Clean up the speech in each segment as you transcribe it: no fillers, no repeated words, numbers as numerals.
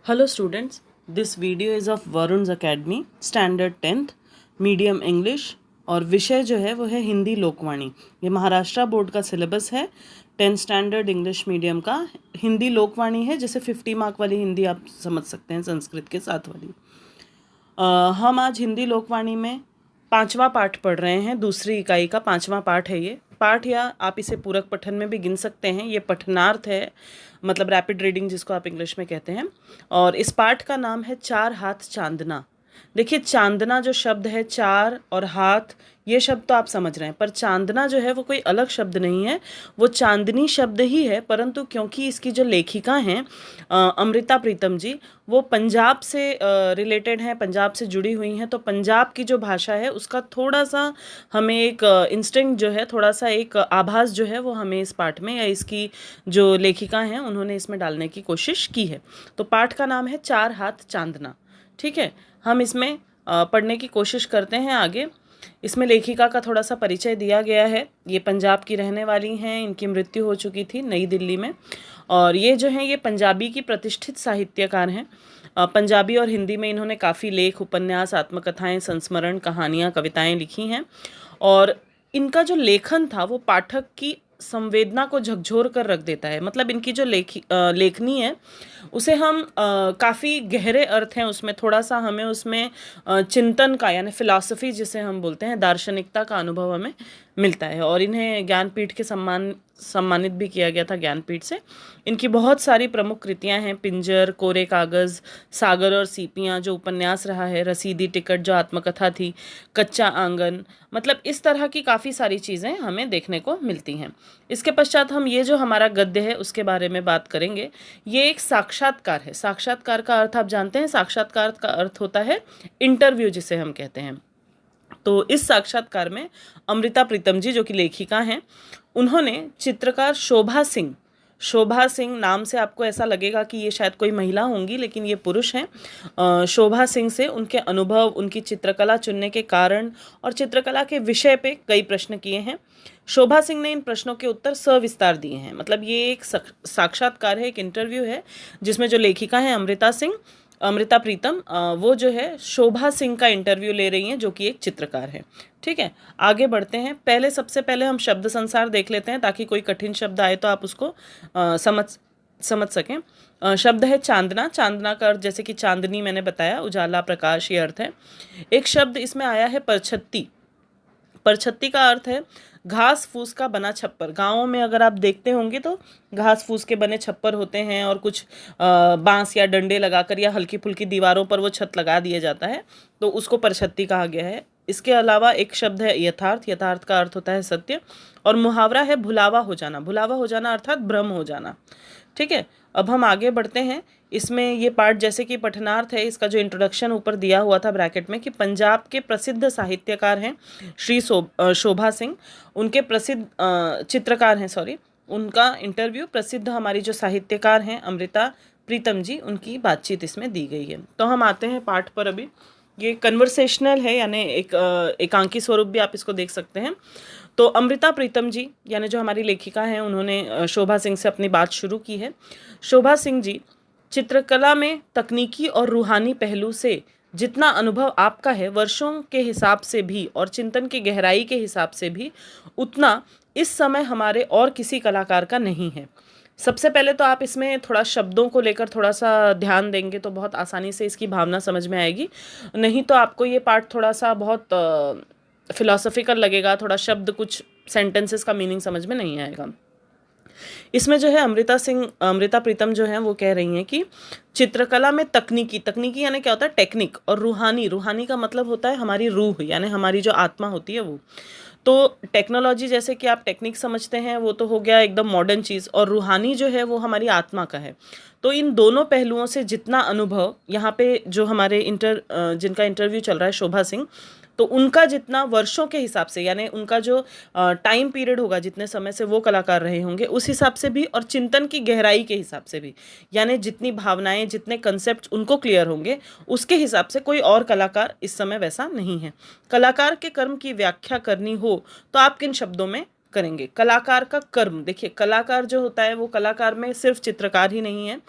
Hello students, this video is of Varun's Academy, Standard 10th, medium English और विषय जो है वो है हिंदी लोकवाणी। ये महाराष्ट्र बोर्ड का सिलेबस है 10th स्टैंडर्ड इंग्लिश मीडियम का। हिंदी लोकवाणी है, जैसे 50 मार्क वाली हिंदी आप समझ सकते हैं संस्कृत के साथ वाली। हम आज हिंदी लोकवाणी में 5वां पाठ पढ़ रहे हैं, दूसरी इकाई का 5वां पाठ है ये पाठ, या आप इसे पूरक पठन में भी गिन सकते हैं। ये पठनार्थ है, मतलब रैपिड रीडिंग जिसको आप इंग्लिश में कहते हैं। और इस पाठ का नाम है चार हाथ चांदना। देखिए, चांदना जो शब्द है, चार और हाथ, ये शब्द तो आप समझ रहे हैं, पर चांदना जो है वो कोई अलग शब्द नहीं है, वो चांदनी शब्द ही है। परंतु क्योंकि इसकी जो लेखिका हैं अमृता प्रीतम जी, वो पंजाब से रिलेटेड हैं, पंजाब से जुड़ी हुई हैं, तो पंजाब की जो भाषा है उसका थोड़ा सा हमें एक इंस्टिंक्ट जो है, थोड़ा सा एक आभास जो है वो हमें इस पाठ में, या इसकी जो लेखिका हैं उन्होंने इसमें डालने की कोशिश की है। तो पाठ का नाम है चार हाथ चांदना। ठीक है, हम इसमें पढ़ने की कोशिश करते हैं आगे। इसमें लेखिका का थोड़ा सा परिचय दिया गया है। ये पंजाब की रहने वाली हैं, इनकी मृत्यु हो चुकी थी नई दिल्ली में। और ये जो हैं ये पंजाबी की प्रतिष्ठित साहित्यकार हैं। पंजाबी और हिंदी में इन्होंने काफ़ी लेख, उपन्यास, आत्मकथाएं, संस्मरण, कहानियाँ, कविताएं लिखी हैं। और इनका जो लेखन था वो पाठक की संवेदना को झकझोर कर रख देता है। मतलब इनकी जो लेखनी है उसे हम काफ़ी गहरे अर्थ हैं उसमें, थोड़ा सा हमें उसमें चिंतन का, यानी फिलॉसफी जिसे हम बोलते हैं, दार्शनिकता का अनुभव हमें मिलता है। और इन्हें ज्ञानपीठ के सम्मानित भी किया गया था, ज्ञानपीठ से। इनकी बहुत सारी प्रमुख कृतियां हैं, पिंजर, कोरे कागज़, सागर और सीपियां जो उपन्यास रहा है, रसीदी टिकट जो आत्मकथा थी, कच्चा आंगन, मतलब इस तरह की काफ़ी सारी चीज़ें हमें देखने को मिलती हैं। इसके पश्चात हम ये जो हमारा गद्य है उसके बारे में बात करेंगे। ये एक साक्षात्कार है। साक्षात्कार का अर्थ आप जानते हैं, साक्षात्कार का अर्थ होता है इंटरव्यू जिसे हम कहते हैं। तो इस साक्षात्कार में अमृता प्रीतम जी जो कि लेखिका हैं, उन्होंने चित्रकार शोभा सिंह नाम से आपको ऐसा लगेगा कि ये शायद कोई महिला होंगी, लेकिन ये पुरुष हैं। शोभा सिंह से उनके अनुभव, उनकी चित्रकला चुनने के कारण और चित्रकला के विषय पे कई प्रश्न किए हैं। शोभा सिंह ने इन प्रश्नों के उत्तर सविस्तार दिए हैं। मतलब ये एक साक्षात्कार है, एक इंटरव्यू है, जिसमें जो लेखिका हैं अमृता प्रीतम, वो जो है शोभा सिंह का इंटरव्यू ले रही हैं, जो कि एक चित्रकार है। ठीक है, आगे बढ़ते हैं। सबसे पहले हम शब्द संसार देख लेते हैं, ताकि कोई कठिन शब्द आए तो आप उसको समझ सकें। शब्द है चांदना। चांदना का अर्थ, जैसे कि चांदनी मैंने बताया, उजाला, प्रकाश, ये अर्थ है। एक शब्द इसमें आया है परछत्ती। परछत्ती का अर्थ है घास फूस का बना छप्पर। गाँवों में अगर आप देखते होंगे तो घास फूस के बने छप्पर होते हैं, और कुछ बांस या डंडे लगाकर या हल्की फुल्की दीवारों पर वो छत लगा दिया जाता है, तो उसको परछत्ती कहा गया है। इसके अलावा एक शब्द है यथार्थ। यथार्थ का अर्थ होता है सत्य। और मुहावरा है भुलावा हो जाना। भुलावा हो जाना अर्थात भ्रम हो जाना। ठीक है, अब हम आगे बढ़ते हैं। इसमें ये पार्ट जैसे कि पठनार्थ है, इसका जो इंट्रोडक्शन ऊपर दिया हुआ था ब्रैकेट में, कि पंजाब के प्रसिद्ध साहित्यकार हैं श्री शोभा सिंह, उनके प्रसिद्ध चित्रकार हैं, सॉरी, उनका इंटरव्यू, प्रसिद्ध हमारी जो साहित्यकार हैं अमृता प्रीतम जी, उनकी बातचीत इसमें दी गई है। तो हम आते हैं पाठ पर। अभी ये कन्वर्सेशनल है, यानी एक एकांकी स्वरूप भी आप इसको देख सकते हैं। तो अमृता प्रीतम जी, यानी जो हमारी लेखिका हैं, उन्होंने शोभा सिंह से अपनी बात शुरू की है। शोभा सिंह जी, चित्रकला में तकनीकी और रूहानी पहलू से जितना अनुभव आपका है, वर्षों के हिसाब से भी और चिंतन की गहराई के हिसाब से भी, उतना इस समय हमारे और किसी कलाकार का नहीं है। सबसे पहले तो आप इसमें थोड़ा शब्दों को लेकर थोड़ा सा ध्यान देंगे तो बहुत आसानी से इसकी भावना समझ में आएगी। नहीं तो आपको ये पार्ट थोड़ा सा बहुत फिलॉसफिकल लगेगा, थोड़ा शब्द, कुछ सेंटेंसेस का मीनिंग समझ में नहीं आएगा। इसमें जो है अमृता प्रीतम जो है वो कह रही हैं कि चित्रकला में तकनीकी यानी क्या होता है, टेक्निक, और रूहानी का मतलब होता है हमारी रूह, यानी हमारी जो आत्मा होती है वो। तो टेक्नोलॉजी, जैसे कि आप टेक्निक समझते हैं, वो तो हो गया एकदम मॉडर्न चीज़, और रूहानी जो है वो हमारी आत्मा का है। तो इन दोनों पहलुओं से जितना अनुभव यहाँ पे जो हमारे जिनका इंटरव्यू चल रहा है, शोभा सिंह, तो उनका जितना वर्षों के हिसाब से, यानी उनका जो टाइम पीरियड होगा, जितने समय से वो कलाकार रहे होंगे, उस हिसाब से भी, और चिंतन की गहराई के हिसाब से भी, यानी जितनी भावनाएं, जितने कंसेप्ट उनको क्लियर होंगे, उसके हिसाब से कोई और कलाकार इस समय वैसा नहीं है। कलाकार के कर्म की व्याख्या करनी हो तो आप किन शब्दों में करेंगे। कलाकार का कर्म, देखिए कलाकार जो होता है वो कलाकार में सिर्फ चित्रकार ही नहीं है,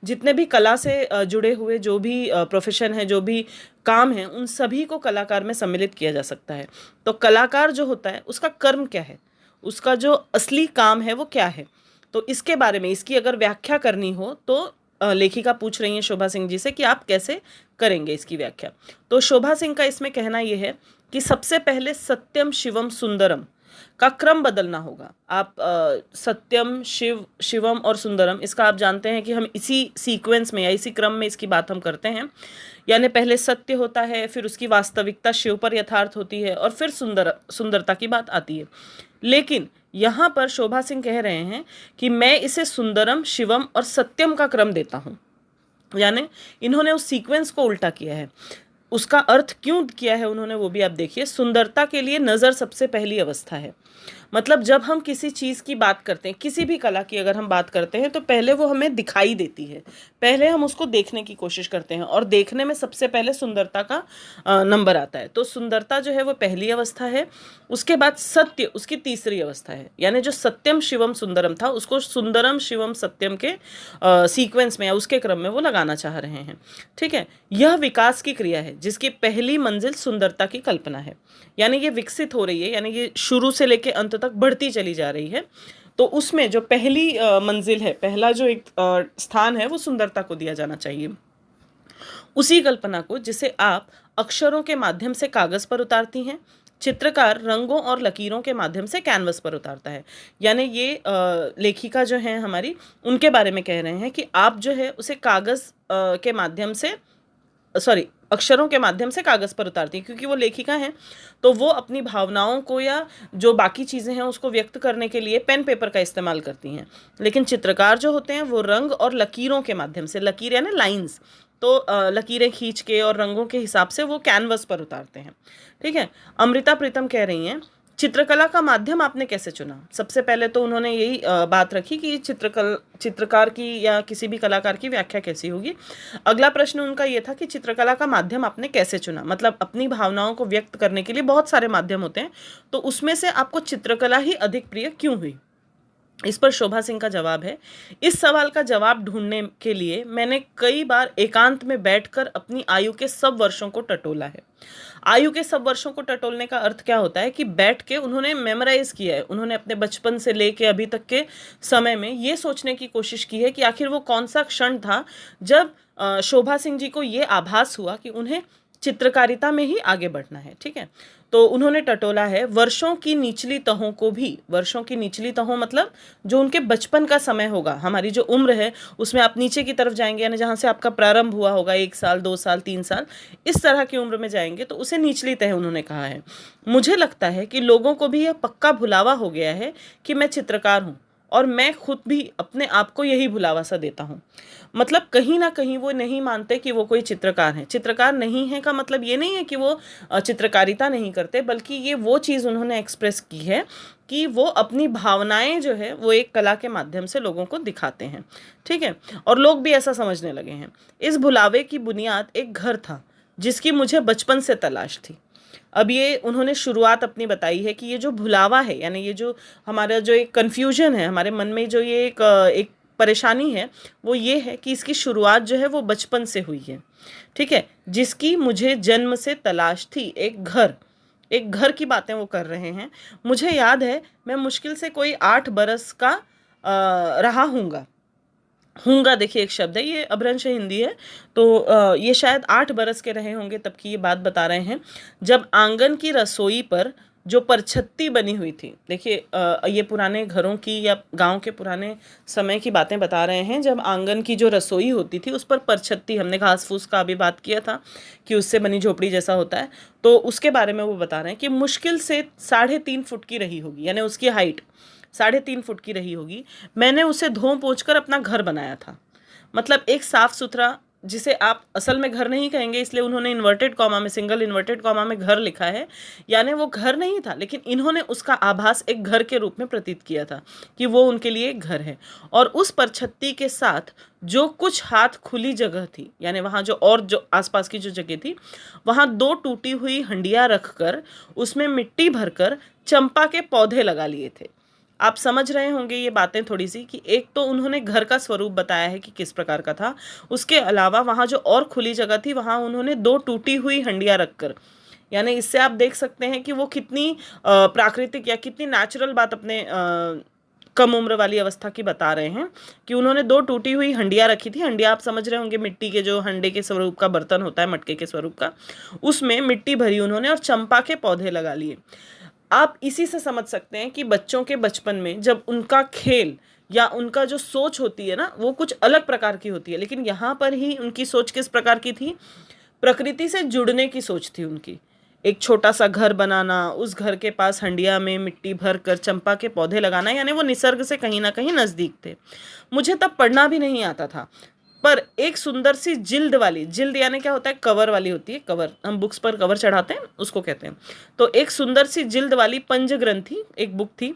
जितने भी कला से जुड़े हुए जो भी प्रोफेशन है, जो भी काम है, उन सभी को कलाकार में सम्मिलित किया जा सकता है। तो कलाकार जो होता है उसका कर्म क्या है, उसका जो असली काम है वो क्या है, तो इसके बारे में, इसकी अगर व्याख्या करनी हो तो लेखिका पूछ रही हैं शोभा सिंह जी से कि आप कैसे करेंगे इसकी व्याख्या। तो शोभा सिंह का इसमें कहना यह है कि सबसे पहले सत्यम शिवम सुंदरम का क्रम बदलना होगा। आप सत्यम, शिवम और सुंदरम, इसका आप जानते हैं कि हम इसी सीक्वेंस में या इसी क्रम में इसकी बात हम करते हैं। यानी पहले सत्य होता है, फिर उसकी वास्तविकता शिव पर यथार्थ होती है, और फिर सुंदरता की बात आती है। लेकिन यहाँ पर शोभा सिंह कह रहे हैं कि मैं इसे सुंदरम, शिवम और सत्यम का क्रम देता हूँ। यानी इन्होंने उस सीक्वेंस को उल्टा किया है। उसका अर्थ क्यों किया है उन्होंने, वो भी आप देखिए। सुंदरता के लिए नज़र सबसे पहली अवस्था है। मतलब जब हम किसी चीज़ की बात करते हैं, किसी भी कला की अगर हम बात करते हैं, तो पहले वो हमें दिखाई देती है, पहले हम उसको देखने की कोशिश करते हैं, और देखने में सबसे पहले सुंदरता का नंबर आता है। तो सुंदरता जो है वो पहली अवस्था है। उसके बाद सत्य उसकी तीसरी अवस्था है। यानी जो सत्यम शिवम सुंदरम था, उसको सुंदरम शिवम सत्यम के सीक्वेंस में या उसके क्रम में वो लगाना चाह रहे हैं। ठीक है, यह विकास की क्रिया है जिसकी पहली मंजिल सुंदरता की कल्पना है। यानी ये विकसित हो रही है, यानी ये शुरू से लेके अंत तक बढ़ती चली जा रही है। तो उसमें जो पहली मंजिल है, पहला जो एक स्थान है, वो सुंदरता को दिया जाना चाहिए। उसी कल्पना को जिसे आप अक्षरों के माध्यम से कागज पर उतारती हैं, चित्रकार रंगों और लकीरों के माध्यम से कैनवस पर उतारता है। यानी ये लेखिका जो हैं हमारी, उनके बारे में कह रहे हैं कि आप जो है उसे कागज के माध्यम से, सॉरी, अक्षरों के माध्यम से कागज़ पर उतारती हैं, क्योंकि वो लेखिका हैं, तो वो अपनी भावनाओं को या जो बाकी चीज़ें हैं उसको व्यक्त करने के लिए पेन पेपर का इस्तेमाल करती हैं। लेकिन चित्रकार जो होते हैं वो रंग और लकीरों के माध्यम से, लकीर यानी लाइंस, तो लकीरें खींच के और रंगों के हिसाब से वो कैनवस पर उतारते हैं। ठीक है, अमृता प्रीतम कह रही हैं चित्रकला का माध्यम आपने कैसे चुना। सबसे पहले तो उन्होंने यही बात रखी कि चित्रकार की या किसी भी कलाकार की व्याख्या कैसी होगी। अगला प्रश्न उनका ये था कि चित्रकला का माध्यम आपने कैसे चुना, मतलब अपनी भावनाओं को व्यक्त करने के लिए बहुत सारे माध्यम होते हैं, तो उसमें से आपको चित्रकला ही अधिक प्रिय क्यों हुई। इस पर शोभा सिंह का जवाब है, इस सवाल का जवाब ढूंढने के लिए मैंने कई बार एकांत में बैठकर अपनी आयु के सब वर्षों को टटोला है। आयु के सब वर्षों को टटोलने का अर्थ क्या होता है कि बैठ के उन्होंने मेमोराइज किया है, उन्होंने अपने बचपन से लेके अभी तक के समय में ये सोचने की कोशिश की है कि आखिर वो कौन सा क्षण था जब शोभा सिंह जी को ये आभास हुआ कि उन्हें चित्रकारिता में ही आगे बढ़ना है। ठीक है, तो उन्होंने टटोला है वर्षों की निचली तहों को भी। वर्षों की निचली तहों मतलब जो उनके बचपन का समय होगा, हमारी जो उम्र है उसमें आप नीचे की तरफ जाएंगे, यानी जहाँ से आपका प्रारंभ हुआ होगा, 1 साल 2 साल 3 साल, इस तरह की उम्र में जाएंगे, तो उसे निचली तह उन्होंने कहा है। मुझे लगता है कि लोगों को भी यह पक्का भुलावा हो गया है कि मैं चित्रकार हूँ, और मैं खुद भी अपने आप को यही भुलावा सा देता हूँ। मतलब कहीं ना कहीं वो नहीं मानते कि वो कोई चित्रकार हैं। चित्रकार नहीं है का मतलब ये नहीं है कि वो चित्रकारिता नहीं करते, बल्कि ये वो चीज़ उन्होंने एक्सप्रेस की है कि वो अपनी भावनाएं जो है वो एक कला के माध्यम से लोगों को दिखाते हैं। ठीक है, और लोग भी ऐसा समझने लगे हैं। इस भुलावे की बुनियाद एक घर था जिसकी मुझे बचपन से तलाश थी। अब ये उन्होंने शुरुआत अपनी बताई है कि ये जो भुलावा है, यानी ये जो हमारा जो एक कन्फ्यूजन है हमारे मन में, जो ये एक परेशानी है, वो ये है कि इसकी शुरुआत जो है वो बचपन से हुई है। ठीक है, जिसकी मुझे जन्म से तलाश थी, एक घर की बातें वो कर रहे हैं। मुझे याद है मैं मुश्किल से कोई 8 बरस का रहा हूँगा, देखिए एक शब्द है, ये अभ्रंश हिंदी है, तो ये शायद 8 बरस के रहे होंगे तब की ये बात बता रहे हैं, जब आंगन की रसोई पर जो परछत्ती बनी हुई थी। देखिए ये पुराने घरों की या गांव के पुराने समय की बातें बता रहे हैं, जब आंगन की जो रसोई होती थी उस पर परछत्ती, हमने घास फूस का अभी बात किया था कि उससे बनी झोपड़ी जैसा होता है, तो उसके बारे में वो बता रहे हैं कि मुश्किल से 3.5 फुट की रही होगी, यानी उसकी हाइट 3.5 फुट की रही होगी। मैंने उसे धो पोंछ कर अपना घर बनाया था। मतलब एक साफ सुथरा जिसे आप असल में घर नहीं कहेंगे, इसलिए उन्होंने इन्वर्टेड कॉमा में, सिंगल इन्वर्टेड कॉमा में घर लिखा है, यानी वो घर नहीं था, लेकिन इन्होंने उसका आभास एक घर के रूप में प्रतीत किया था कि वो उनके लिए एक घर है। और उस परछत्ती के साथ जो कुछ हाथ खुली जगह थी, यानी वहाँ जो आसपास की जो जगह थी, वहाँ 2 टूटी हुई हंडियाँ रखकर उसमें मिट्टी भरकर चंपा के पौधे लगा लिए थे। आप समझ रहे होंगे ये बातें थोड़ी सी, कि एक तो उन्होंने घर का स्वरूप बताया है कि किस प्रकार का था, उसके अलावा वहाँ जो और खुली जगह थी वहाँ उन्होंने 2 टूटी हुई हंडियाँ रखकर, यानी इससे आप देख सकते हैं कि वो कितनी प्राकृतिक या कितनी नेचुरल बात अपने कम उम्र वाली अवस्था की बता रहे हैं, कि उन्होंने 2 टूटी हुई हंडियाँ रखी थी। हंडिया आप समझ रहे होंगे, मिट्टी के जो हंडे के स्वरूप का बर्तन होता है, मटके के स्वरूप का, उसमें मिट्टी भरी उन्होंने और चंपा के पौधे लगा लिए। आप इसी से समझ सकते हैं कि बच्चों के बचपन में जब उनका खेल या उनका जो सोच होती है ना, वो कुछ अलग प्रकार की होती है, लेकिन यहाँ पर ही उनकी सोच किस प्रकार की थी, प्रकृति से जुड़ने की सोच थी उनकी। एक छोटा सा घर बनाना, उस घर के पास हंडिया में मिट्टी भर कर चंपा के पौधे लगाना, यानी वो निसर्ग से कहीं ना कहीं नज़दीक थे। मुझे तब पढ़ना भी नहीं आता था, पर एक सुंदर सी जिल्द वाली, जिल्द यानी क्या होता है, कवर वाली होती है, कवर, हम बुक्स पर कवर चढ़ाते हैं उसको कहते हैं। तो एक सुंदर सी जिल्द वाली पंचग्रंथी एक बुक थी,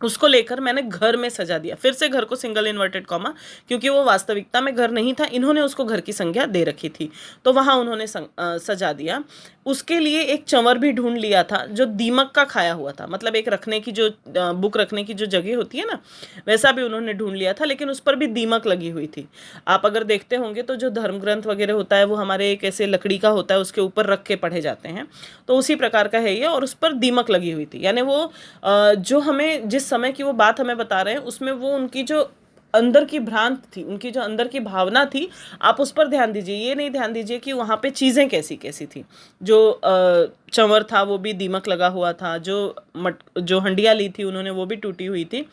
उसको लेकर मैंने घर में सजा दिया। फिर से घर को सिंगल इन्वर्टेड कॉमा, क्योंकि वो वास्तविकता में घर नहीं था, इन्होंने उसको घर की संज्ञा दे रखी थी, तो वहाँ उन्होंने सजा दिया। उसके लिए एक चंवर भी ढूंढ लिया था जो दीमक का खाया हुआ था, मतलब एक रखने की जो बुक रखने की जो जगह होती है ना, वैसा भी उन्होंने ढूंढ लिया था, लेकिन उस पर भी दीमक लगी हुई थी। आप अगर देखते होंगे तो जो धर्म ग्रंथ वगैरह होता है वो हमारे एक ऐसे लकड़ी का होता है, उसके ऊपर रख के पढ़े जाते हैं, तो उसी प्रकार का है ये, और उस पर दीमक लगी हुई थी। यानी वो जो हमें जिस समय की वो बात हमें बता रहे हैं, उसमें वो उनकी जो अंदर की भ्रांत थी, उनकी जो अंदर की भावना थी, आप उस पर ध्यान दीजिए, ये नहीं ध्यान दीजिए कि वहाँ पे चीज़ें कैसी कैसी थी। जो चंवर था वो भी दीमक लगा हुआ था, जो हंडिया ली थी उन्होंने वो भी टूटी हुई थी।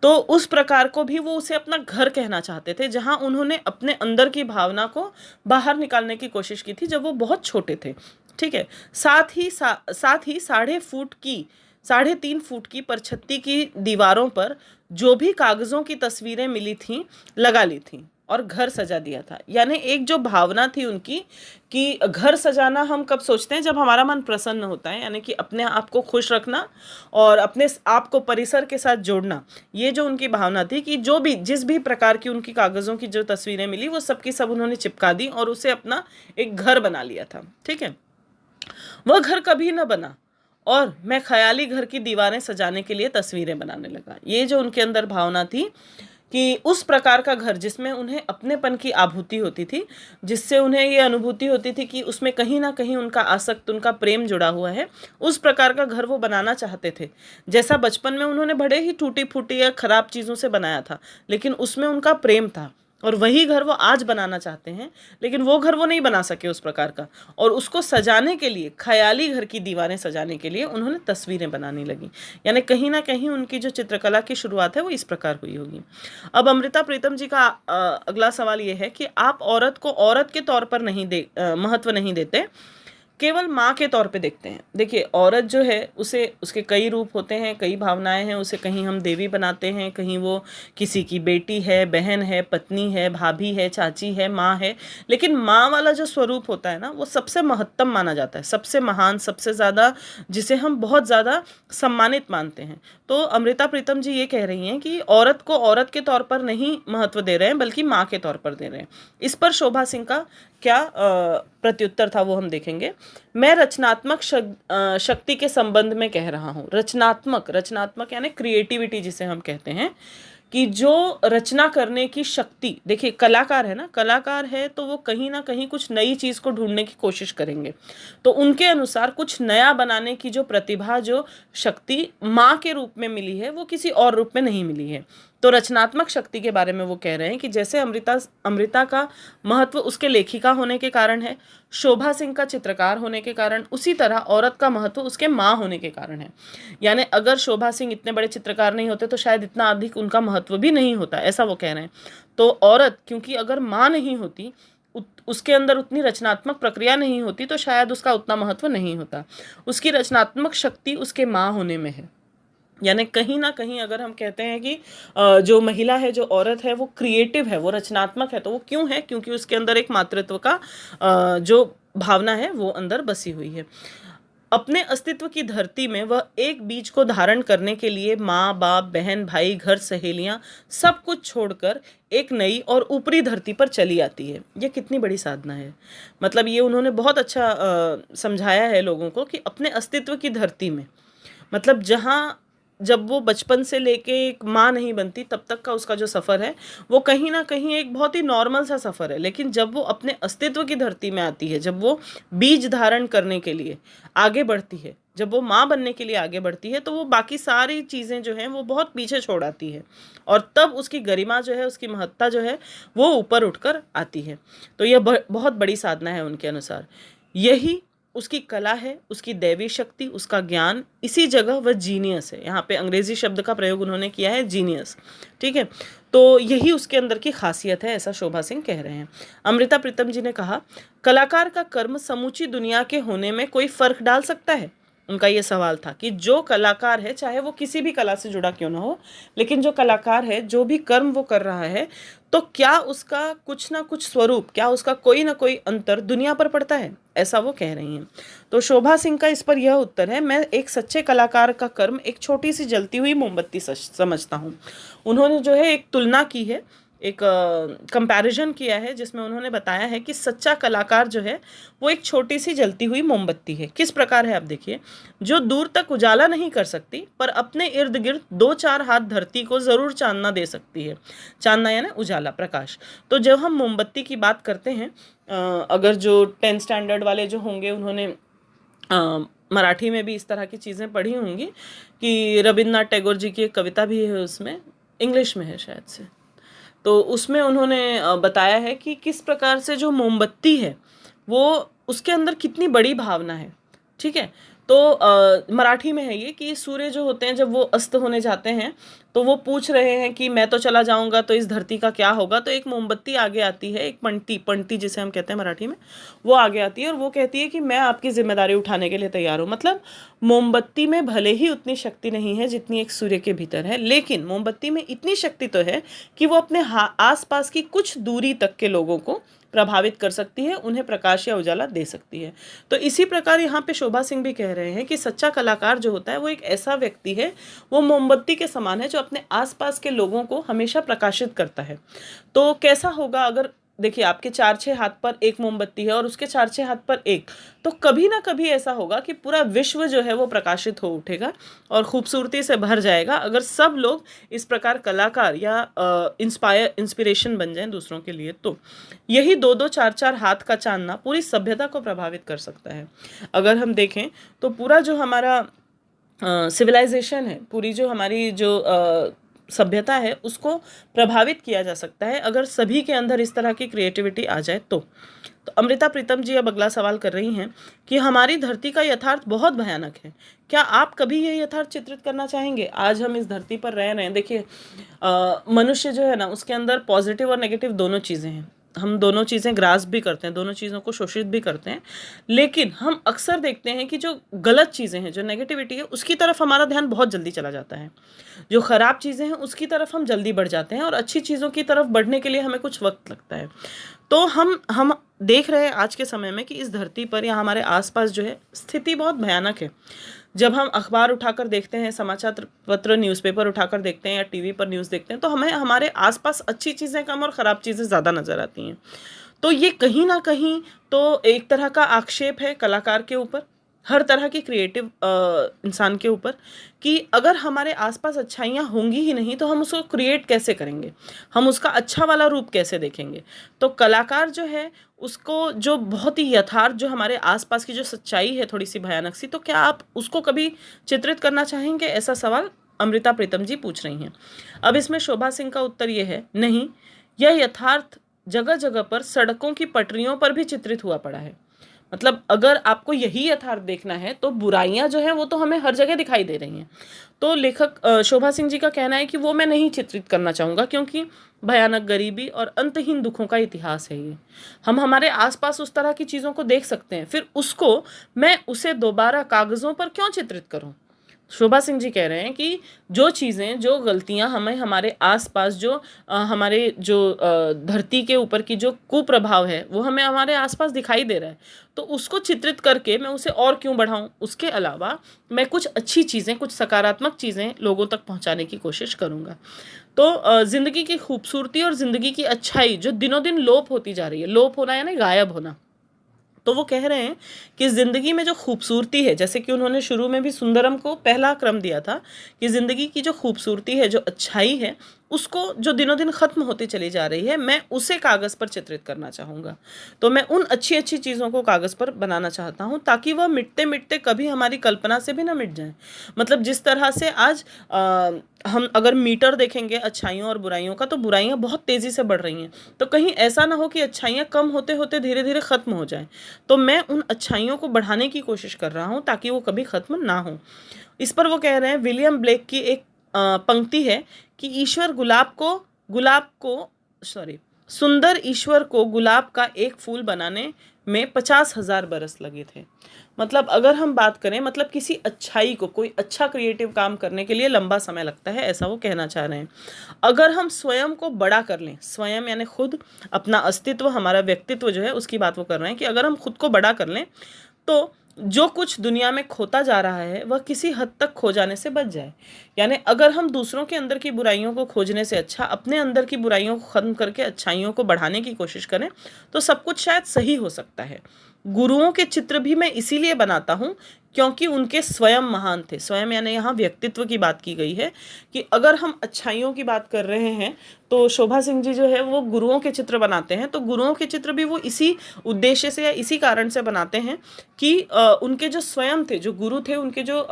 तो उस प्रकार को भी वो उसे अपना घर कहना चाहते थे, जहाँ उन्होंने अपने अंदर की भावना को बाहर निकालने की कोशिश की थी जब वो बहुत छोटे थे। ठीक है, साथ ही 3.5 फुट की परछत्ती की दीवारों पर जो भी कागजों की तस्वीरें मिली थीं लगा ली थीं और घर सजा दिया था। यानी एक जो भावना थी उनकी कि घर सजाना हम कब सोचते हैं, जब हमारा मन प्रसन्न होता है, यानी कि अपने आप को खुश रखना और अपने आप को परिसर के साथ जोड़ना। ये जो उनकी भावना थी कि जिस भी प्रकार की उनकी कागज़ों की जो तस्वीरें मिली वो सब की सब उन्होंने चिपका दी और उसे अपना एक घर बना लिया था। ठीक है, वह घर कभी न बना और मैं ख्याली घर की दीवारें सजाने के लिए तस्वीरें बनाने लगा। ये जो उनके अंदर भावना थी कि उस प्रकार का घर जिसमें उन्हें अपनेपन की आभूति होती थी, जिससे उन्हें ये अनुभूति होती थी कि उसमें कहीं ना कहीं उनका आसक्त, उनका प्रेम जुड़ा हुआ है, उस प्रकार का घर वो बनाना चाहते थे। जैसा बचपन में उन्होंने बड़े ही टूटी फूटी या खराब चीज़ों से बनाया था, लेकिन उसमें उनका प्रेम था, और वही घर वो आज बनाना चाहते हैं, लेकिन वो घर वो नहीं बना सके उस प्रकार का। और उसको सजाने के लिए, ख्याली घर की दीवारें सजाने के लिए उन्होंने तस्वीरें बनाने लगी। यानी कहीं ना कहीं उनकी जो चित्रकला की शुरुआत है वो इस प्रकार हुई होगी। अब अमृता प्रीतम जी का अगला सवाल ये है कि आप औरत को औरत के तौर पर महत्व नहीं देते, केवल माँ के तौर पे देखते हैं। देखिए, औरत जो है उसके कई रूप होते हैं, कई भावनाएं हैं। उसे कहीं हम देवी बनाते हैं, कहीं वो किसी की बेटी है, बहन है, पत्नी है, भाभी है, चाची है, माँ है। लेकिन माँ वाला जो स्वरूप होता है ना, वो सबसे महत्तम माना जाता है, सबसे महान, सबसे ज़्यादा, जिसे हम बहुत ज़्यादा सम्मानित मानते हैं। तो अमृता प्रीतम जी ये कह रही हैं कि औरत को औरत के तौर पर नहीं महत्व दे रहे हैं, बल्कि माँ के तौर पर दे रहे हैं। इस पर शोभा सिंह का क्या प्रत्युत्तर था वो हम देखेंगे। मैं रचनात्मक शक्ति के संबंध में कह रहा हूँ। रचनात्मक यानी क्रिएटिविटी जिसे हम कहते हैं, कि जो रचना करने की शक्ति, देखिए कलाकार है ना, कलाकार है तो वो कहीं ना कहीं कुछ नई चीज़ को ढूंढने की कोशिश करेंगे। तो उनके अनुसार कुछ नया बनाने की जो प्रतिभा, जो शक्ति माँ के रूप में मिली है, वो किसी और रूप में नहीं मिली है। तो रचनात्मक शक्ति के बारे में वो कह रहे हैं कि जैसे अमृता का महत्व उसके लेखिका होने के कारण है, शोभा सिंह का चित्रकार होने के कारण, उसी तरह औरत का महत्व उसके माँ होने के कारण है। यानी अगर शोभा सिंह इतने बड़े चित्रकार नहीं होते तो शायद इतना अधिक उनका महत्व भी नहीं होता, ऐसा वो कह रहे हैं। तो औरत, क्योंकि अगर माँ नहीं होती, उसके अंदर उतनी रचनात्मक प्रक्रिया नहीं होती, तो शायद उसका उतना महत्व नहीं होता। उसकी रचनात्मक शक्ति उसके माँ होने में है। यानी कहीं ना कहीं अगर हम कहते हैं कि जो महिला है, जो औरत है, वो क्रिएटिव है, वो रचनात्मक है, तो वो क्यों है? क्योंकि उसके अंदर एक मातृत्व का जो भावना है वो अंदर बसी हुई है। अपने अस्तित्व की धरती में वह एक बीज को धारण करने के लिए माँ बाप, बहन भाई, घर, सहेलियां सब कुछ छोड़कर एक नई और ऊपरी धरती पर चली आती है। ये कितनी बड़ी साधना है। मतलब ये उन्होंने बहुत अच्छा समझाया है लोगों को कि अपने अस्तित्व की धरती में, मतलब जहाँ जब वो बचपन से लेके एक माँ नहीं बनती तब तक का उसका जो सफ़र है वो कहीं ना कहीं एक बहुत ही नॉर्मल सा सफ़र है। लेकिन जब वो अपने अस्तित्व की धरती में आती है, जब वो बीज धारण करने के लिए आगे बढ़ती है, जब वो माँ बनने के लिए आगे बढ़ती है, तो वो बाकी सारी चीज़ें जो हैं वो बहुत पीछे छोड़ आती है और तब उसकी गरिमा जो है, उसकी महत्ता जो है वो ऊपर उठकर आती है। तो यह बहुत बड़ी साधना है उनके अनुसार। यही उसकी कला है, उसकी दैवी शक्ति, उसका ज्ञान, इसी जगह वह जीनियस है। यहाँ पे अंग्रेजी शब्द का प्रयोग उन्होंने किया है, जीनियस। ठीक है, तो यही उसके अंदर की खासियत है, ऐसा शोभा सिंह कह रहे हैं। अमृता प्रीतम जी ने कहा, कलाकार का कर्म समूची दुनिया के होने में कोई फर्क डाल सकता है? उनका ये सवाल था कि जो कलाकार है, चाहे वो किसी भी कला से जुड़ा क्यों ना हो, लेकिन जो कलाकार है, जो भी कर्म वो कर रहा है, तो क्या उसका कुछ ना कुछ स्वरूप, क्या उसका कोई ना कोई अंतर दुनिया पर पड़ता है? ऐसा वो कह रही हैं। तो शोभा सिंह का इस पर यह उत्तर है, मैं एक सच्चे कलाकार का कर्म एक छोटी सी जलती हुई मोमबत्ती समझता हूँ। उन्होंने जो है एक तुलना की है, एक कंपैरिजन किया है, जिसमें उन्होंने बताया है कि सच्चा कलाकार जो है वो एक छोटी सी जलती हुई मोमबत्ती है। किस प्रकार है आप देखिए, जो दूर तक उजाला नहीं कर सकती पर अपने इर्द गिर्द 2-4 हाथ धरती को ज़रूर चांदना दे सकती है। चांदना यानी उजाला, प्रकाश। तो जब हम मोमबत्ती की बात करते हैं, अगर जो 10th स्टैंडर्ड वाले जो होंगे उन्होंने मराठी में भी इस तरह की चीज़ें पढ़ी होंगी कि रविन्द्रनाथ टैगोर जी की एक कविता भी है, उसमें इंग्लिश में है शायद से, तो उसमें उन्होंने बताया है कि किस प्रकार से जो मोमबत्ती है वो, उसके अंदर कितनी बड़ी भावना है। ठीक है, तो मराठी में है ये कि सूर्य जो होते हैं जब वो अस्त होने जाते हैं तो वो पूछ रहे हैं कि मैं तो चला जाऊंगा तो इस धरती का क्या होगा। तो एक मोमबत्ती आगे आती है, एक पंक्ति, पंक्ति जिसे हम कहते हैं मराठी में, वो आगे आती है और वो कहती है कि मैं आपकी जिम्मेदारी उठाने के लिए तैयार हूँ। मतलब मोमबत्ती में भले ही उतनी शक्ति नहीं है जितनी एक सूर्य के भीतर है, लेकिन मोमबत्ती में इतनी शक्ति तो है कि वो अपने आसपास की कुछ दूरी तक के लोगों को प्रभावित कर सकती है, उन्हें प्रकाश या उजाला दे सकती है। तो इसी प्रकार यहाँ पे शोभा सिंह भी कह रहे हैं कि सच्चा कलाकार जो होता है वो एक ऐसा व्यक्ति है, वो मोमबत्ती के समान है जो अपने आसपास के लोगों को हमेशा प्रकाशित करता है। तो कैसा होगा अगर देखिए आपके 4-6 हाथ पर एक मोमबत्ती है और उसके 4-6 हाथ पर एक, तो कभी ना कभी ऐसा होगा कि पूरा विश्व जो है वो प्रकाशित हो उठेगा और खूबसूरती से भर जाएगा, अगर सब लोग इस प्रकार कलाकार या इंस्पिरेशन बन जाएं दूसरों के लिए। तो यही 2-2, 4-4 हाथ का चांदना पूरी सभ्यता को प्रभावित कर सकता है। अगर हम देखें तो पूरा जो हमारा सिविलाइजेशन है, पूरी जो हमारी जो सभ्यता है, उसको प्रभावित किया जा सकता है अगर सभी के अंदर इस तरह की क्रिएटिविटी आ जाए तो। अमृता प्रीतम जी अब अगला सवाल कर रही हैं कि हमारी धरती का यथार्थ बहुत भयानक है, क्या आप कभी ये यथार्थ चित्रित करना चाहेंगे? आज हम इस धरती पर रह रहे हैं, देखिए मनुष्य जो है ना, उसके अंदर पॉजिटिव और नेगेटिव दोनों चीज़ें हैं। हम दोनों चीज़ें ग्रास भी करते हैं, दोनों चीज़ों को शोषित भी करते हैं, लेकिन हम अक्सर देखते हैं कि जो गलत चीज़ें हैं, जो नेगेटिविटी है, उसकी तरफ हमारा ध्यान बहुत जल्दी चला जाता है। जो ख़राब चीज़ें हैं उसकी तरफ हम जल्दी बढ़ जाते हैं और अच्छी चीज़ों की तरफ बढ़ने के लिए हमें कुछ वक्त लगता है। तो हम देख रहे हैं आज के समय में कि इस धरती पर या हमारे आसपास जो है स्थिति बहुत भयानक है। जब हम अखबार उठाकर देखते हैं, समाचार पत्र, न्यूज़पेपर उठाकर देखते हैं या टीवी पर न्यूज़ देखते हैं, तो हमें हमारे आसपास अच्छी चीज़ें कम और ख़राब चीज़ें ज़्यादा नज़र आती हैं। तो ये कहीं ना कहीं तो एक तरह का आक्षेप है कलाकार के ऊपर, हर तरह की क्रिएटिव इंसान के ऊपर, कि अगर हमारे आसपास अच्छाइयाँ होंगी ही नहीं तो हम उसको क्रिएट कैसे करेंगे, हम उसका अच्छा वाला रूप कैसे देखेंगे। तो कलाकार जो है उसको, जो बहुत ही यथार्थ, जो हमारे आसपास की जो सच्चाई है थोड़ी सी भयानक सी, तो क्या आप उसको कभी चित्रित करना चाहेंगे? ऐसा सवाल अमृता प्रीतम जी पूछ रही हैं। अब इसमें शोभा सिंह का उत्तर ये है, नहीं, यह यथार्थ जगह जगह पर सड़कों की पटरियों पर भी चित्रित हुआ पड़ा है। मतलब अगर आपको यही यथार्थ देखना है तो बुराइयां जो है वो तो हमें हर जगह दिखाई दे रही हैं। तो लेखक शोभा सिंह जी का कहना है कि वो मैं नहीं चित्रित करना चाहूँगा, क्योंकि भयानक गरीबी और अंतहीन दुखों का इतिहास है ये। हम हमारे आसपास उस तरह की चीज़ों को देख सकते हैं, फिर उसको मैं उसे दोबारा कागज़ों पर क्यों चित्रित करूँ? शोभा सिंह जी कह रहे हैं कि जो चीज़ें, जो गलतियां हमें हमारे आसपास, जो हमारे जो धरती के ऊपर की जो कुप्रभाव है वो हमें हमारे आसपास दिखाई दे रहा है, तो उसको चित्रित करके मैं उसे और क्यों बढ़ाऊं। उसके अलावा मैं कुछ अच्छी चीज़ें, कुछ सकारात्मक चीज़ें लोगों तक पहुंचाने की कोशिश करूंगा। तो ज़िंदगी की खूबसूरती और ज़िंदगी की अच्छाई जो दिनों दिन लोप होती जा रही है, लोप होना यानी गायब होना, तो वो कह रहे हैं कि ज़िंदगी में जो खूबसूरती है, जैसे कि उन्होंने शुरू में भी सुंदरम को पहला क्रम दिया था कि ज़िंदगी की जो खूबसूरती है, जो अच्छाई है, उसको जो दिनों दिन ख़त्म होती चली जा रही है, मैं उसे कागज़ पर चित्रित करना चाहूँगा। तो मैं उन अच्छी अच्छी चीज़ों को कागज़ पर बनाना चाहता हूँ ताकि वह मिटते मिटते कभी हमारी कल्पना से भी ना मिट जाए। मतलब जिस तरह से आज हम अगर मीटर देखेंगे अच्छाइयों और बुराइयों का, तो बुराइयाँ बहुत तेज़ी से बढ़ रही हैं, तो कहीं ऐसा ना हो कि अच्छाइयाँ कम होते होते धीरे धीरे ख़त्म हो जाएं। तो मैं उन अच्छाइयों को बढ़ाने की कोशिश कर रहा हूँ ताकि वो कभी ख़त्म ना हो। इस पर वो कह रहे हैं, विलियम ब्लेक की एक पंक्ति है कि ईश्वर सुंदर ईश्वर को गुलाब का एक फूल बनाने में 50,000 बरस लगे थे। मतलब अगर हम बात करें, मतलब किसी अच्छाई को, कोई अच्छा क्रिएटिव काम करने के लिए लंबा समय लगता है, ऐसा वो कहना चाह रहे हैं। अगर हम स्वयं को बड़ा कर लें, स्वयं यानी खुद, अपना अस्तित्व, हमारा व्यक्तित्व जो है उसकी बात वो कर रहे हैं कि अगर हम खुद को बड़ा कर लें तो जो कुछ दुनिया में खोता जा रहा है वह किसी हद तक खो जाने से बच जाए। यानी अगर हम दूसरों के अंदर की बुराइयों को खोजने से अच्छा अपने अंदर की बुराइयों को ख़त्म करके अच्छाइयों को बढ़ाने की कोशिश करें तो सब कुछ शायद सही हो सकता है। गुरुओं के चित्र भी मैं इसीलिए बनाता हूँ क्योंकि उनके स्वयं महान थे। स्वयं यानी यहाँ व्यक्तित्व की बात की गई है कि अगर हम अच्छाइयों की बात कर रहे हैं तो शोभा सिंह जी जो है वो गुरुओं के चित्र बनाते हैं। तो गुरुओं के चित्र भी वो इसी उद्देश्य से या इसी कारण से बनाते हैं कि उनके जो स्वयं थे, जो गुरु थे, उनके जो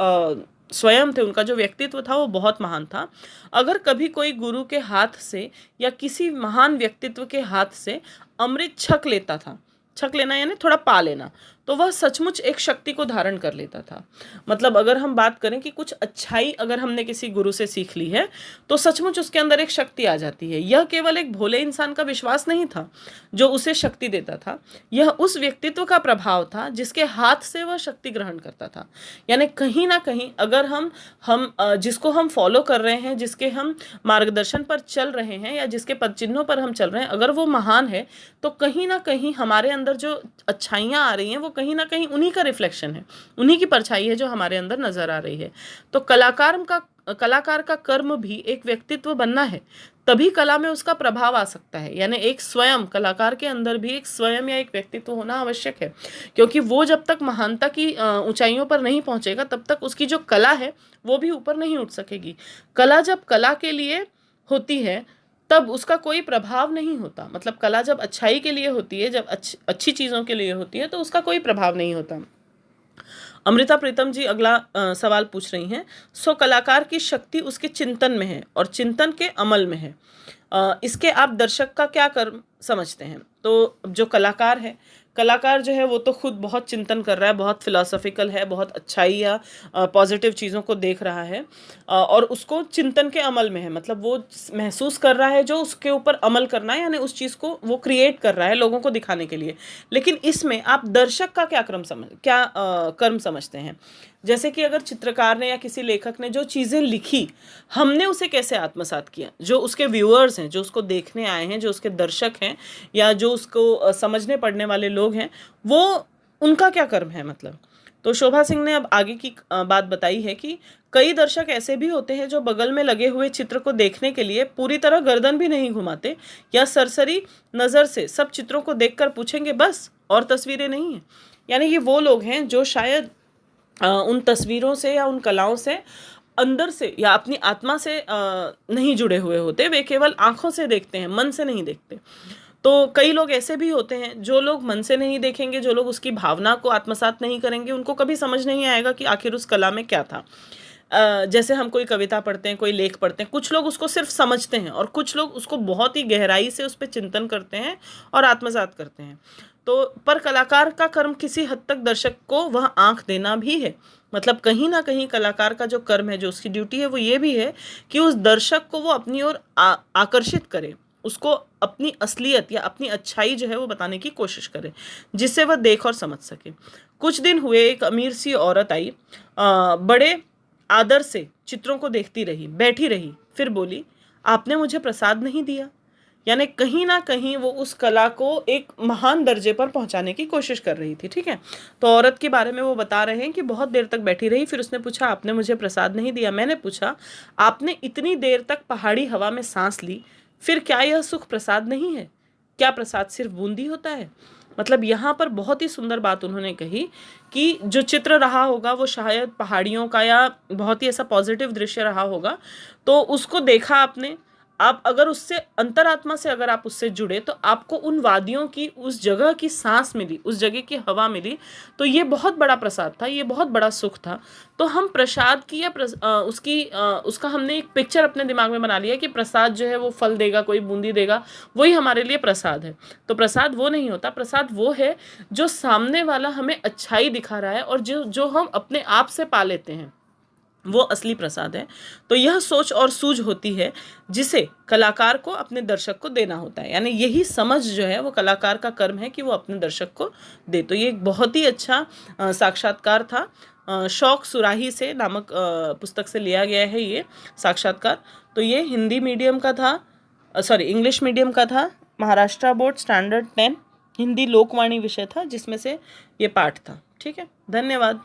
स्वयं थे, उनका जो व्यक्तित्व था वो बहुत महान था। अगर कभी कोई गुरु के हाथ से या किसी महान व्यक्तित्व के हाथ से अमृत छक लेता था, छक लेना यानी थोड़ा पा लेना, तो वह सचमुच एक शक्ति को धारण कर लेता था। मतलब अगर हम बात करें कि कुछ अच्छाई अगर हमने किसी गुरु से सीख ली है तो सचमुच उसके अंदर एक शक्ति आ जाती है। यह केवल एक भोले इंसान का विश्वास नहीं था जो उसे शक्ति देता था, यह उस व्यक्तित्व का प्रभाव था जिसके हाथ से वह शक्ति ग्रहण करता था। यानी कहीं ना कहीं अगर हम जिसको हम फॉलो कर रहे हैं, जिसके हम मार्गदर्शन पर चल रहे हैं या जिसके पद चिन्हों पर हम चल रहे हैं, अगर वो महान है तो कहीं ना कहीं हमारे अंदर जो अच्छाइयाँ आ रही हैं वो कहीं ना कहीं उन्हीं का रिफ्लेक्शन है, उन्हीं की परछाई है जो हमारे अंदर नजर आ रही है। तो कलाकार का कर्म भी एक व्यक्तित्व बनना है, तभी कला में उसका प्रभाव आ सकता है। यानी एक स्वयं, कलाकार के अंदर भी एक स्वयं या एक व्यक्तित्व होना आवश्यक है, क्योंकि वो जब तक महानता की ऊंचाइयों पर नहीं पहुंचेगा तब तक उसकी जो कला है वो भी ऊपर नहीं उठ सकेगी। कला जब कला के लिए होती है तब उसका कोई प्रभाव नहीं होता। मतलब कला जब अच्छाई के लिए होती है, जब अच्छी चीज़ों के लिए होती है तो उसका कोई प्रभाव नहीं होता। अमृता प्रीतम जी अगला सवाल पूछ रही हैं, सो कलाकार की शक्ति उसके चिंतन में है और चिंतन के अमल में है, इसके आप दर्शक का क्या कर्म समझते हैं। तो जो कलाकार है, कलाकार जो है वो तो खुद बहुत चिंतन कर रहा है, बहुत फिलोसॉफिकल है, बहुत अच्छाई या पॉजिटिव चीज़ों को देख रहा है और उसको चिंतन के अमल में है। मतलब वो महसूस कर रहा है जो उसके ऊपर अमल करना है, यानी उस चीज़ को वो क्रिएट कर रहा है लोगों को दिखाने के लिए। लेकिन इसमें आप दर्शक का क्या कर्म समझते हैं। जैसे कि अगर चित्रकार ने या किसी लेखक ने जो चीज़ें लिखी, हमने उसे कैसे आत्मसात किया, जो उसके व्यूअर्स हैं, जो उसको देखने आए हैं, जो उसके दर्शक हैं या जो उसको समझने पढ़ने वाले लोग हैं, वो उनका क्या कर्म है। मतलब तो शोभा सिंह ने अब आगे की बात बताई है कि कई दर्शक ऐसे भी होते हैं जो बगल में लगे हुए चित्र को देखने के लिए पूरी तरह गर्दन भी नहीं घुमाते या सरसरी नज़र से सब चित्रों को देखकर पूछेंगे बस और तस्वीरें नहीं हैं। यानी ये वो लोग हैं जो शायद उन तस्वीरों से या उन कलाओं से अंदर से या अपनी आत्मा से नहीं जुड़े हुए होते, वे केवल आंखों से देखते हैं, मन से नहीं देखते। तो कई लोग ऐसे भी होते हैं, जो लोग मन से नहीं देखेंगे, जो लोग उसकी भावना को आत्मसात नहीं करेंगे, उनको कभी समझ नहीं आएगा कि आखिर उस कला में क्या था। जैसे हम कोई कविता पढ़ते हैं, कोई लेख पढ़ते हैं, कुछ लोग उसको सिर्फ समझते हैं और कुछ लोग उसको बहुत ही गहराई से उस पर चिंतन करते हैं और आत्मसात करते हैं। तो पर कलाकार का कर्म किसी हद तक दर्शक को वह आंख देना भी है। मतलब कहीं ना कहीं कलाकार का जो कर्म है, जो उसकी ड्यूटी है, वो ये भी है कि उस दर्शक को वो अपनी ओर आकर्षित करे, उसको अपनी असलियत या अपनी अच्छाई जो है वो बताने की कोशिश करे, जिससे वह देख और समझ सके। कुछ दिन हुए एक अमीर सी औरत आई, बड़े आदर से चित्रों को देखती रही, बैठी रही, फिर बोली, आपने मुझे प्रसाद नहीं दिया। यानी कहीं ना कहीं वो उस कला को एक महान दर्जे पर पहुंचाने की कोशिश कर रही थी। ठीक है, तो औरत के बारे में वो बता रहे हैं कि बहुत देर तक बैठी रही, फिर उसने पूछा, आपने मुझे प्रसाद नहीं दिया। मैंने पूछा, आपने इतनी देर तक पहाड़ी हवा में सांस ली, फिर क्या यह सुख प्रसाद नहीं है? क्या प्रसाद सिर्फ बूंदी होता है? मतलब यहाँ पर बहुत ही सुंदर बात उन्होंने कही कि जो चित्र रहा होगा वो शायद पहाड़ियों का या बहुत ही ऐसा पॉजिटिव दृश्य रहा होगा, तो उसको देखा आपने, आप अगर उससे अंतरात्मा से अगर आप उससे जुड़े तो आपको उन वादियों की, उस जगह की सांस मिली, उस जगह की हवा मिली, तो ये बहुत बड़ा प्रसाद था, ये बहुत बड़ा सुख था। तो हम प्रसाद की या उसका हमने एक पिक्चर अपने दिमाग में बना लिया कि प्रसाद जो है वो फल देगा, कोई बूंदी देगा, वही हमारे लिए प्रसाद है। तो प्रसाद वो नहीं होता, प्रसाद वो है जो सामने वाला हमें अच्छाई दिखा रहा है और जो हम अपने आप से पा लेते हैं, वो असली प्रसाद है। तो यह सोच और सूझ होती है जिसे कलाकार को अपने दर्शक को देना होता है, यानी यही समझ जो है वो कलाकार का कर्म है कि वो अपने दर्शक को दे। तो ये एक बहुत ही अच्छा साक्षात्कार था। शौक सुराही से नामक पुस्तक से लिया गया है ये साक्षात्कार। तो ये हिंदी मीडियम का था, इंग्लिश मीडियम का था, महाराष्ट्र बोर्ड स्टैंडर्ड 10 हिंदी लोकवाणी विषय था जिसमें से ये पाठ था। ठीक है, धन्यवाद।